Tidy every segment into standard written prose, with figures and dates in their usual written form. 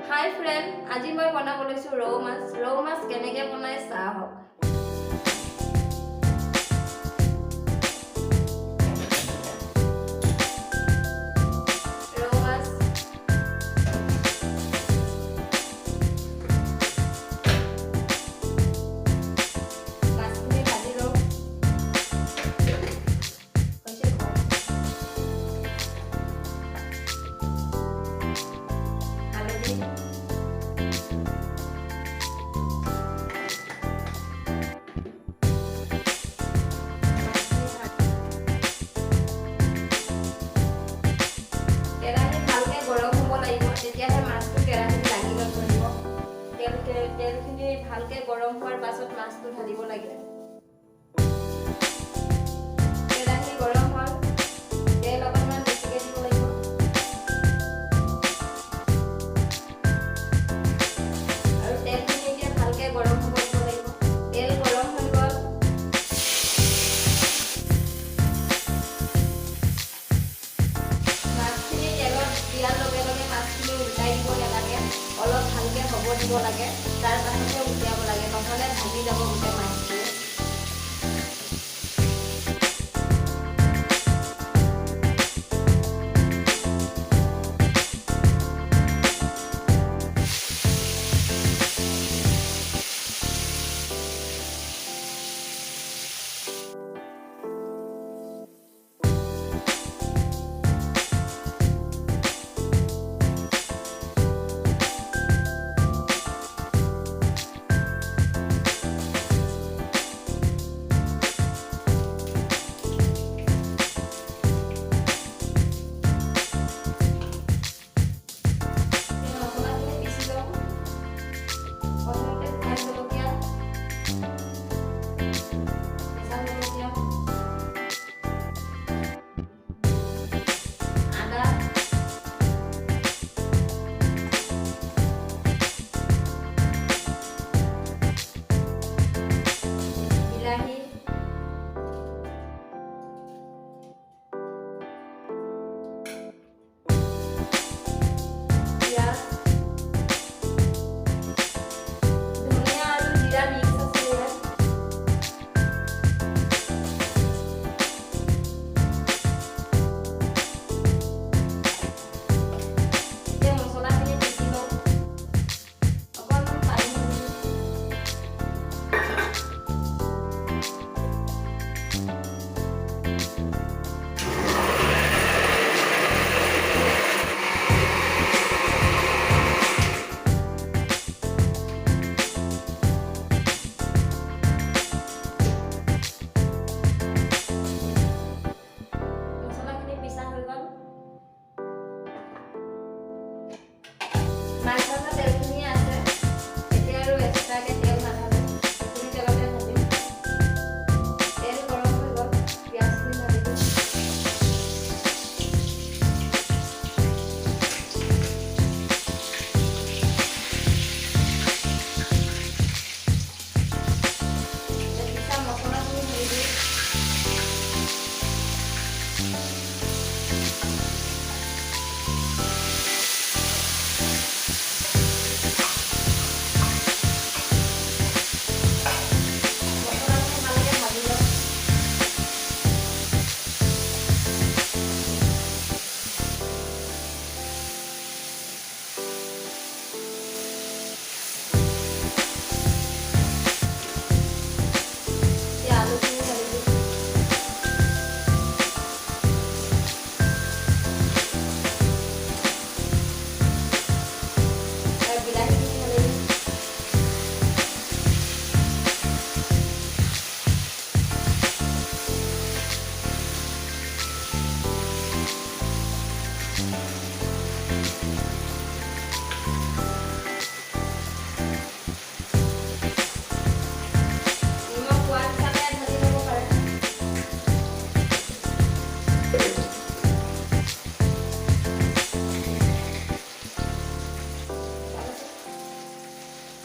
Hi friend, আজি মই বনাব লৈছো ৰৌ মাছ। ৰৌ মাছ কেনেকৈ বনাই চাওক। ৰৌ মাছ মাছখিনি ভাজি লওঁ। হালধি তেলখিনি ভালকে গৰম হোৱাৰ পাছত মাছটো ঢালিব লাগে। কেৰাহী গৰম হ'ল, তেল অকণমান বেছিকৈ দিব লাগিব। আৰু তেলখিনি এতিয়া ভালকে গৰম হ'ব দিব লাগিব। তেল গৰম হৈ গ'ল। মাছখিনি তেলত দিয়াৰ লগে লগে মাছখিনি উল্টাই দিব নালাগে, অলপ ভালকে হ'ব দিব লাগে, তাৰ পাছতহে উলিয়াব লাগে, নহ'লে ভাঙি যাব গোটেই মাছখিনি।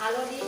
হালধি